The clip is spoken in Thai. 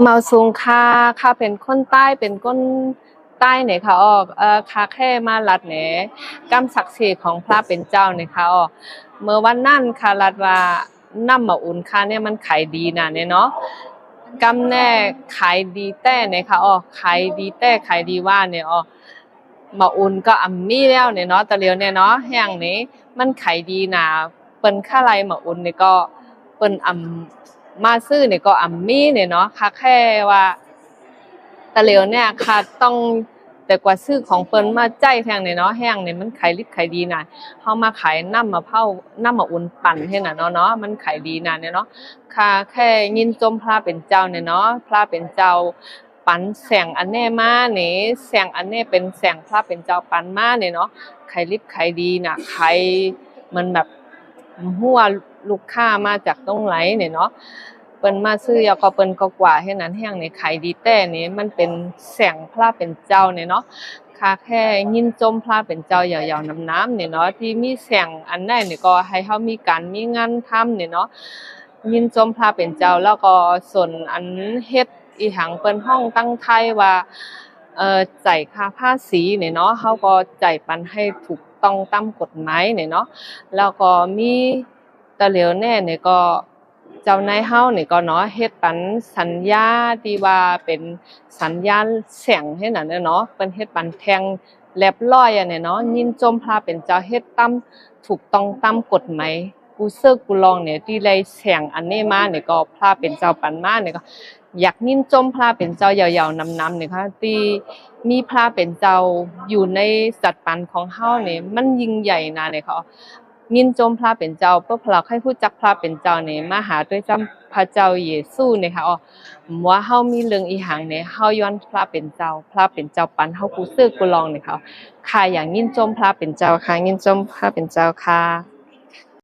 มาสูงค่าเป็นคนใต้เป็นคนใต้เนี่ยค่ะค่าแค่มาลัดเนี่ยกำศักดิ์สิทธิ์ของพระเป็นเจ้าเนี่ยค่ะเมื่อวันนั้นค่ะลัดว่าน้ำมาอุ่นค่ะเนี่ยมันขายดีนะเนี่ยเนาะกำแน่ขายดีแต่เนี่ยค่ะขายดีแต่ขายดีว่าเนี่ยมาอุ่นก็อัมมี่แล้วเนี่ยเนาะตะเลียวเนี่ยเนาะแห่งนี้มันขายดีนะเปิ้นค่าไรมาอุ่นเนี่ยก็เปิ้นอัมมาซื้อเนี่ยก็อัมมี่เนี่ยเนาะค่ะแค่ว่าตะเลียวเนี่ยค่ะต้องแต่กว่าซื้อของเปิ้นมาใจแทงเนี่ยเนาะแห้งเนี่ยมันขายลิบขายดีนะเฮามาขายน้ำมะพร้าวน้ำมะอุ่นปั่นเฮ็ดน่ะเนาะมันขายดีนะเนี่ยเนาะค่ะแค่ยินจมพระเป็นเจ้าเนี่ยเนาะพระเป็นเจ้าปันแสงอันแน่มานี่แสงอันแน่เป็นแสงพระเป็นเจ้าปันมาเนี่ยเนาะขายลิบขายดีน่ะขายมันแบบหัวลูกค้ามาจากตรงไหนเนี่ยเนาะเปิ้นมาซื้อยาก็เปิ้นก็กว่าเฮ็ดนั้นแห้งนี่ขายดีแต่นี่มันเป็นแสงพระเป็นเจ้าเนี่ยเนาะค่ะแค่ยินจมพระเป็นเจ้ายาวๆน้ำๆเนี่ยเนาะที่มีแสงอันนั้นนี่ก็ให้เฮามีการมีงานทำเนี่ยเนาะยินจมพระเป็นเจ้าแล้วก็ส่วนอันเฮ็ดอีหังเปิ้นห้องตั้งไทยว่าจ่ายค่าภาษีเนี่ยเนาะเฮาก็จ่ายปันให้ถูกต้องตามกฎหมายเนี่ยเนาะแล้วก็มีตะเหลียวแน่เนี่ยก็เจ้านายเฮานี่ก็เนาะเฮ็ดปันสัญญาที่ว่าเป็นสัญญาแสงให้นั่นเนาะเพิ่นเฮ็ดปันแทงเรียบร้อยเนี่ยเนาะยินจมพระเป็นเจ้าเฮ็ดตามถูกต้องตามกฎหมายกูเซิกกูลองเนี่ยที่ได้แสงอันนี้มาเนี่ยก็พระเป็นเจ้าปันมาเนี่ยก็อยากยินจมพระเป็นเจ้ายาวๆนำๆเนี่ยค่ะที่มีพระเป็นเจ้าอยู่ในสัตว์ปันของเฮาเนี่ยมันยิ่งใหญ่นะเนี่ยเขายินจมพระเป็นเจ้าเพื่อพวกเราให้รู้จักพระเป็นเจ้าเนี่ยมาหาด้วยจำพระเจ้าเยซูเนี่ยค่ะว่าเฮามีเรื่องอีหังเนี่ยเฮาย้อนพระเป็นเจ้าปันเฮากูซื้อกูลองเนี่ยค่ะค่ะอย่างยินจมพระเป็นเจ้าค่ะยินจมพระเป็นเจ้าค่ะ